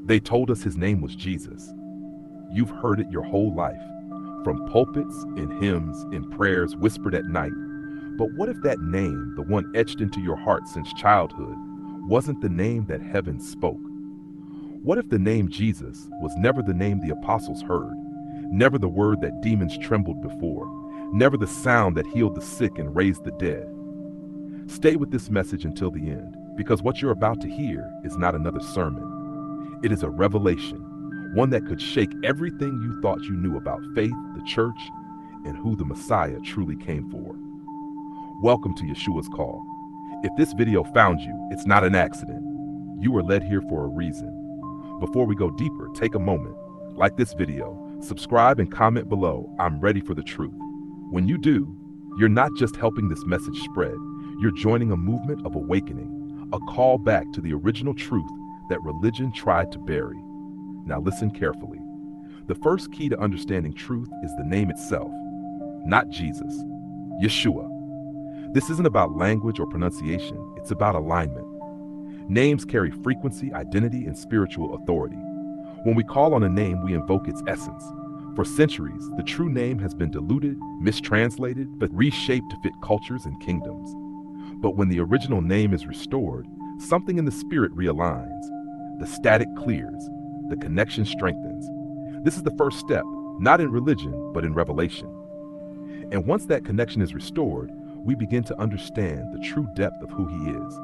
They told us his name was Jesus. You've heard it your whole life, from pulpits, in hymns, in prayers whispered at night. But what if that name, the one etched into your heart since childhood, wasn't the name that heaven spoke? What if the name Jesus was never the name the apostles heard, never the word that demons trembled before, never the sound that healed the sick and raised the dead? Stay with this message until the end, because what you're about to hear is not another sermon. It is a revelation, one that could shake everything you thought you knew about faith, the church, and who the Messiah truly came for. Welcome to Yeshua's Call. If this video found you, it's not an accident. You were led here for a reason. Before we go deeper, take a moment, like this video, subscribe and comment below, "I'm ready for the truth." When you do, you're not just helping this message spread, you're joining a movement of awakening, a call back to the original truth that religion tried to bury. Now listen carefully. The first key to understanding truth is the name itself, not Jesus, Yeshua. This isn't about language or pronunciation, it's about alignment. Names carry frequency, identity, and spiritual authority. When we call on a name, we invoke its essence. For centuries, the true name has been diluted, mistranslated, but reshaped to fit cultures and kingdoms. But when the original name is restored, something in the spirit realigns. The static clears, the connection strengthens. This is the first step, not in religion, but in revelation. And once that connection is restored, we begin to understand the true depth of who he is.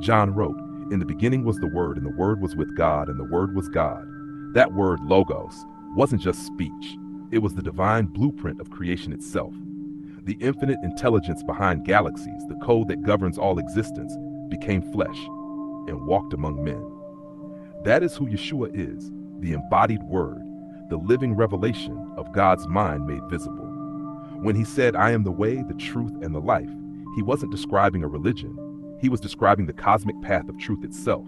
John wrote, "In the beginning was the Word, and the Word was with God, and the Word was God." That word, logos, wasn't just speech. It was the divine blueprint of creation itself. The infinite intelligence behind galaxies, the code that governs all existence, became flesh and walked among men. That is who Yeshua is, the embodied Word, the living revelation of God's mind made visible. When he said, "I am the way, the truth, and the life," he wasn't describing a religion. He was describing the cosmic path of truth itself.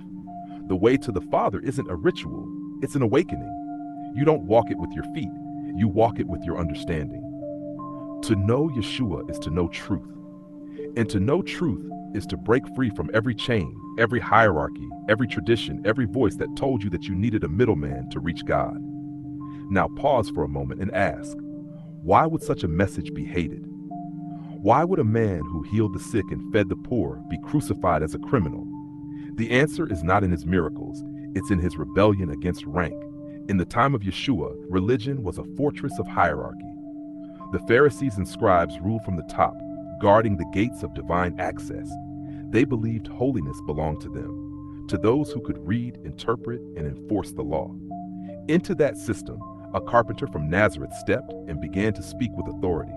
The way to the Father isn't a ritual, it's an awakening. You don't walk it with your feet, you walk it with your understanding. To know Yeshua is to know truth. And to know truth is to break free from every chain, every hierarchy, every tradition, every voice that told you that you needed a middleman to reach God. Now pause for a moment and ask, why would such a message be hated? Why would a man who healed the sick and fed the poor be crucified as a criminal? The answer is not in his miracles, it's in his rebellion against rank. In the time of Yeshua, religion was a fortress of hierarchy. The Pharisees and scribes ruled from the top, guarding the gates of divine access. They believed holiness belonged to them, to those who could read, interpret, and enforce the law. Into that system, a carpenter from Nazareth stepped and began to speak with authority.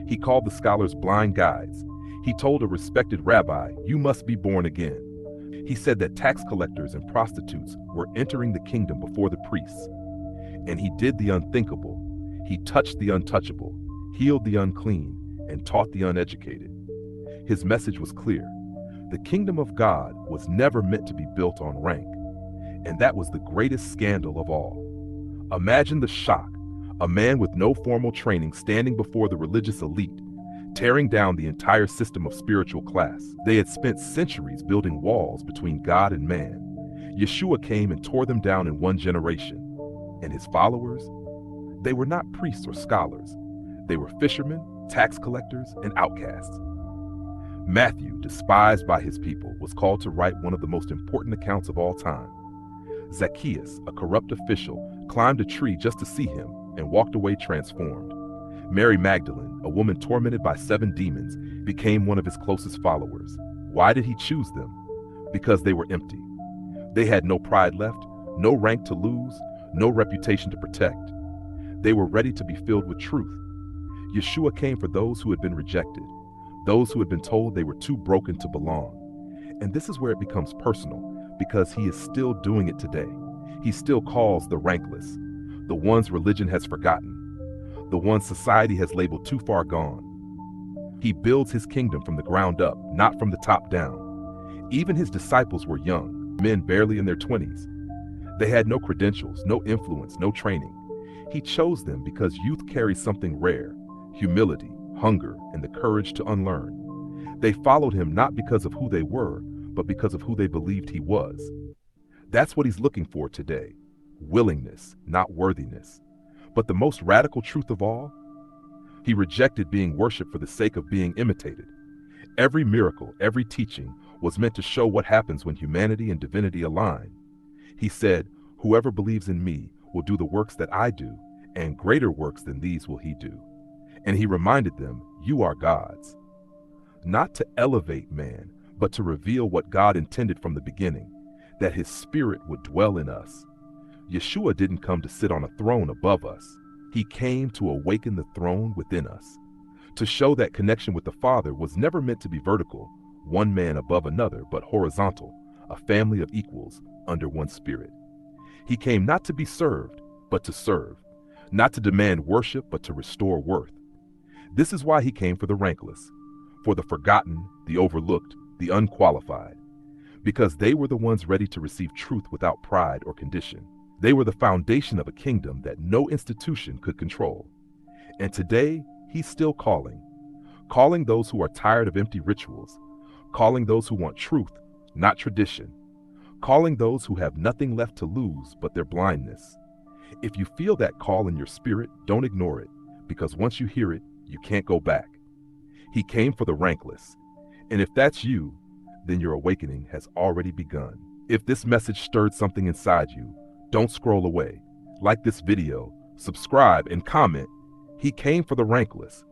He called the scholars blind guides. He told a respected rabbi, "You must be born again." He said that tax collectors and prostitutes were entering the kingdom before the priests. And he did the unthinkable. He touched the untouchable, healed the unclean, and taught the uneducated. His message was clear. The kingdom of God was never meant to be built on rank. And that was the greatest scandal of all. Imagine the shock. A man with no formal training standing before the religious elite, tearing down the entire system of spiritual class. They had spent centuries building walls between God and man. Yeshua came and tore them down in one generation. And his followers? They were not priests or scholars. They were fishermen, tax collectors, and outcasts. Matthew, despised by his people, was called to write one of the most important accounts of all time. Zacchaeus, a corrupt official, climbed a tree just to see him and walked away transformed. Mary Magdalene, a woman tormented by 7 demons, became one of his closest followers. Why did he choose them? Because they were empty. They had no pride left, no rank to lose, no reputation to protect. They were ready to be filled with truth. Yeshua came for those who had been rejected, those who had been told they were too broken to belong. And this is where it becomes personal, because he is still doing it today. He still calls the rankless, the ones religion has forgotten, the ones society has labeled too far gone. He builds his kingdom from the ground up, not from the top down. Even his disciples were young, men barely in their 20s. They had no credentials, no influence, no training. He chose them because youth carries something rare: humility, hunger, and the courage to unlearn. They followed him not because of who they were, but because of who they believed he was. That's what he's looking for today. Willingness, not worthiness. But the most radical truth of all, he rejected being worshiped for the sake of being imitated. Every miracle, every teaching was meant to show what happens when humanity and divinity align. He said, "Whoever believes in me will do the works that I do, and greater works than these will he do." And he reminded them, "You are gods." Not to elevate man, but to reveal what God intended from the beginning, that his spirit would dwell in us. Yeshua didn't come to sit on a throne above us. He came to awaken the throne within us, to show that connection with the Father was never meant to be vertical, one man above another, but horizontal, a family of equals under one spirit. He came not to be served, but to serve, not to demand worship, but to restore worth. This is why he came for the rankless, for the forgotten, the overlooked, the unqualified, because they were the ones ready to receive truth without pride or condition. They were the foundation of a kingdom that no institution could control. And today, he's still calling those who are tired of empty rituals, calling those who want truth, not tradition, calling those who have nothing left to lose but their blindness. If you feel that call in your spirit, don't ignore it, because once you hear it, you can't go back. He came for the rankless. And if that's you, then your awakening has already begun. If this message stirred something inside you, don't scroll away. Like this video, subscribe, and comment. He came for the rankless.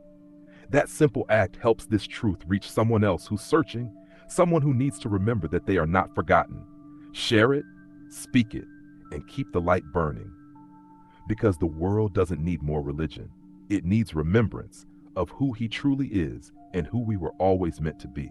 That simple act helps this truth reach someone else who's searching, someone who needs to remember that they are not forgotten. Share it, speak it, and keep the light burning. Because the world doesn't need more religion. It needs remembrance of who he truly is and who we were always meant to be.